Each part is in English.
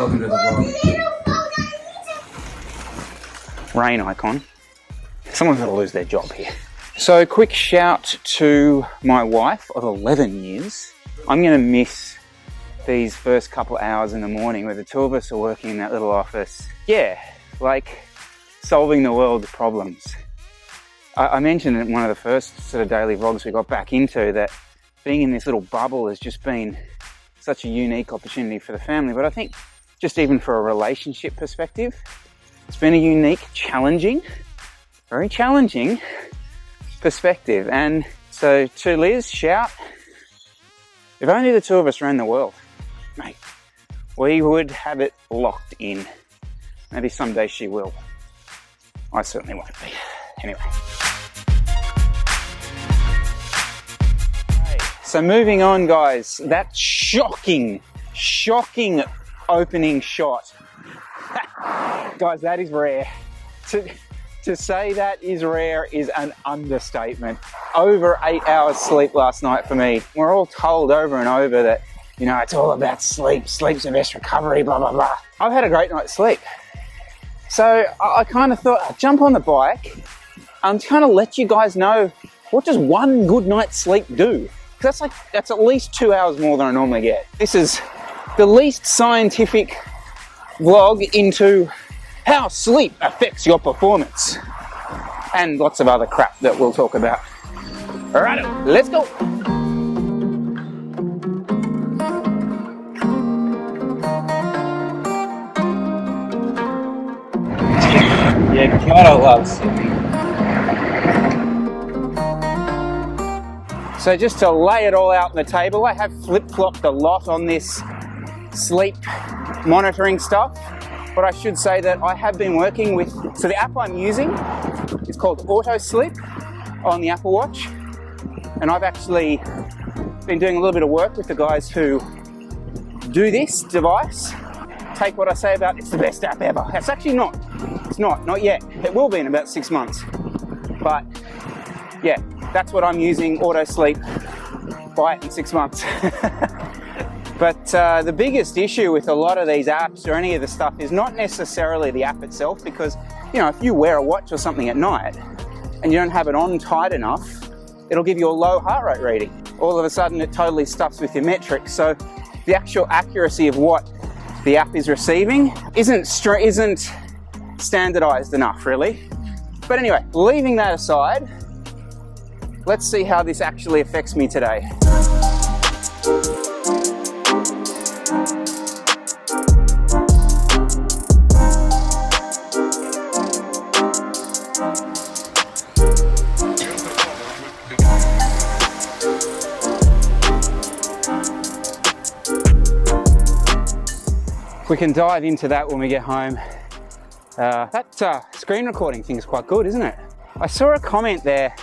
Welcome to the vlog. Rain icon. Someone's got to lose their job here. So quick shout to my wife of 11 years. I'm going to miss these first couple hours in the morning where the two of us are working in that little office. Yeah, like solving the world's problems. I mentioned in one of the first sort of daily vlogs we got back into that being in this little bubble has just been such a unique opportunity for the family. But I think just even for a relationship perspective, it's been a unique, challenging, very challenging perspective. And so to Liz, shout, if only the two of us ran the world, mate, we would have it locked in. Maybe someday she will. I certainly won't be. Anyway. So moving on, guys, that shocking opening shot. Guys, that is rare. To say that is rare is an understatement. Over 8 hours sleep last night for me. We're all told over and over that, you know, it's all about sleep. Sleep's the best recovery, blah, blah, blah. I've had a great night's sleep. So I kind of thought I'd jump on the bike and kind of let you guys know, what does one good night's sleep do? That's at least 2 hours more than I normally get. This is the least scientific vlog into how sleep affects your performance and lots of other crap that we'll talk about. All right, let's go. Yeah, gotta love sleeping. So just to lay it all out on the table, I have flip-flopped a lot on this sleep monitoring stuff. But I should say that I have been working with, so the app I'm using is called AutoSleep on the Apple Watch. And I've actually been doing a little bit of work with the guys who do this device. Take what I say about it's the best app ever. It's actually not. It's not yet. It will be in about 6 months. But yeah, that's what I'm using, AutoSleep. Buy it in 6 months. But the biggest issue with a lot of these apps or any of the stuff is not necessarily the app itself, because, you know, if you wear a watch or something at night and you don't have it on tight enough, it'll give you a low heart rate reading. All of a sudden it totally stuffs with your metrics. So the actual accuracy of what the app is receiving isn't standardized enough, really. But anyway, leaving that aside, let's see how this actually affects me today. We can dive into that when we get home. That screen recording thing is quite good, isn't it? I saw a comment there,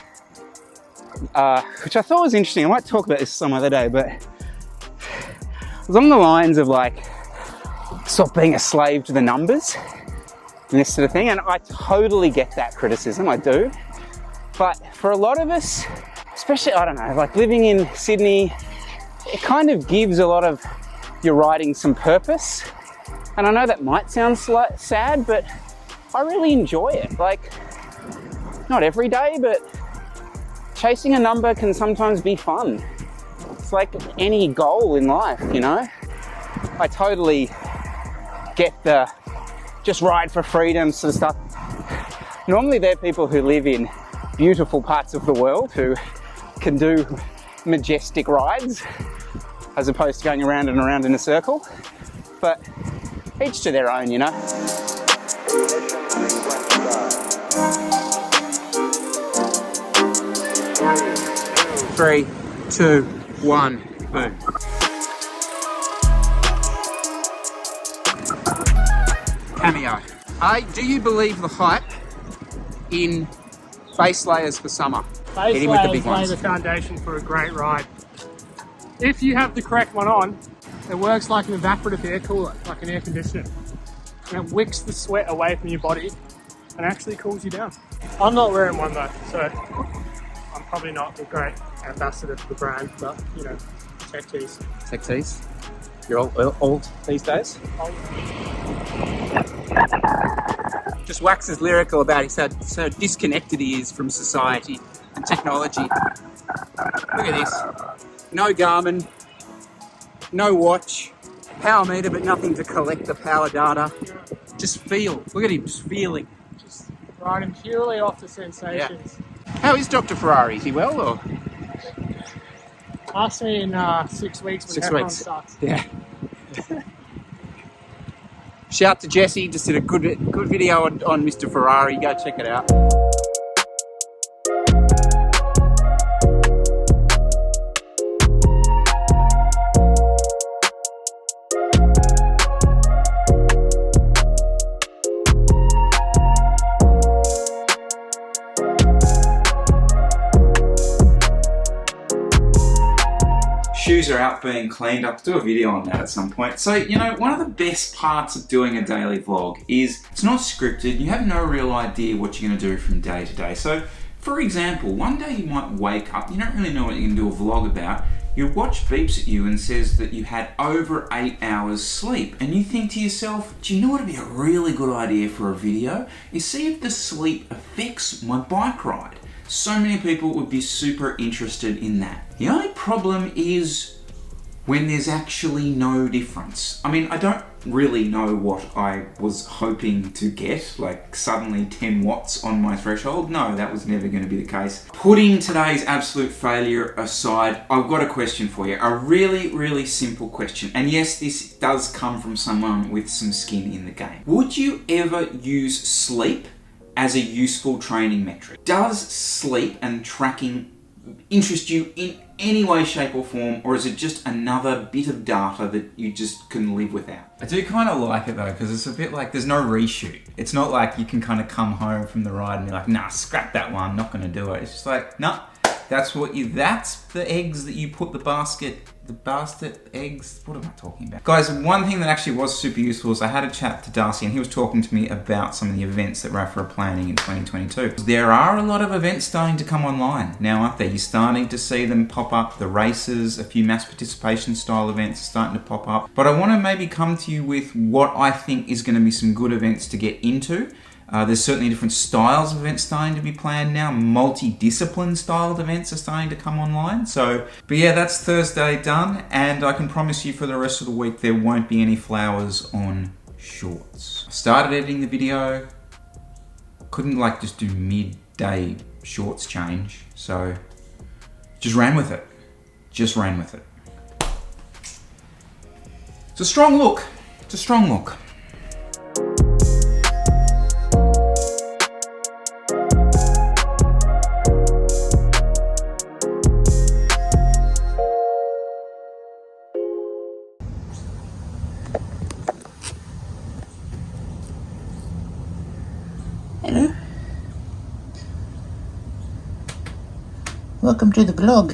which I thought was interesting. I might talk about this some other day, but it was on the lines of like, stop being a slave to the numbers and this sort of thing. And I totally get that criticism, I do. But for a lot of us, especially, I don't know, like living in Sydney, it kind of gives a lot of your writing some purpose. And I know that might sound sad, but I really enjoy it. Like, not every day, but chasing a number can sometimes be fun. It's like any goal in life, you know? I totally get the just ride for freedom sort of stuff. Normally they're people who live in beautiful parts of the world who can do majestic rides as opposed to going around and around in a circle. But each to their own, you know. 3, 2, 1, boom. Cameo. Do you believe the hype in base layers for summer? Base layers lay the foundation for a great ride. If you have the correct one on, it works like an evaporative air cooler, like an air conditioner. And it wicks the sweat away from your body and actually cools you down. I'm not wearing one though, so I'm probably not a great ambassador for the brand, but you know, tech tees. Tech tees. You're all old these days. Just waxes lyrical about so disconnected he is from society and technology. Look at this. No Garmin, no watch, power meter, but nothing to collect the power data. Just feel. Look at him, just feeling. Just riding purely off the sensations. Yeah. How is Dr. Ferrari? Is he well or? Ask me in 6 weeks when 6 everyone weeks. starts. Yeah. Shout to Jesse, just did a good video on Mr. Ferrari. Go check it out. Shoes are out being cleaned. I'll do a video on that at some point. So, you know, one of the best parts of doing a daily vlog is it's not scripted. You have no real idea what you're going to do from day to day. So, for example, one day you might wake up, you don't really know what you're going to do a vlog about. Your watch beeps at you and says that you had over 8 hours sleep. And you think to yourself, do you know what would be a really good idea for a video? Is see if the sleep affects my bike ride. So many people would be super interested in that. The only problem is when there's actually no difference. I mean, I don't really know what I was hoping to get, like suddenly 10 watts on my threshold. No, that was never going to be the case. Putting today's absolute failure aside, I've got a question for you. A really, really simple question. And yes, this does come from someone with some skin in the game. Would you ever use sleep as a useful training metric? Does sleep and tracking interest you in any way, shape or form, or is it just another bit of data that you just can live without? I do kind of like it though, because it's a bit like there's no reshoot. It's not like you can kind of come home from the ride and be like, nah, scrap that one, not gonna do it. It's just like, nah, that's the eggs that you put the basket eggs, what am I talking about? Guys, one thing that actually was super useful is I had a chat to Darcy and he was talking to me about some of the events that Rapha are planning in 2022. There are a lot of events starting to come online now, aren't there? You're starting to see them pop up, the races, a few mass participation style events are starting to pop up. But I want to maybe come to you with what I think is going to be some good events to get into. There's certainly different styles of events starting to be planned now. Multi-discipline styled events are starting to come online. But yeah, that's Thursday done. And I can promise you for the rest of the week, there won't be any flowers on shorts. I started editing the video. Couldn't like just do midday shorts change. So just ran with it. Just ran with it. It's a strong look. It's a strong look. Hello. Welcome to the blog.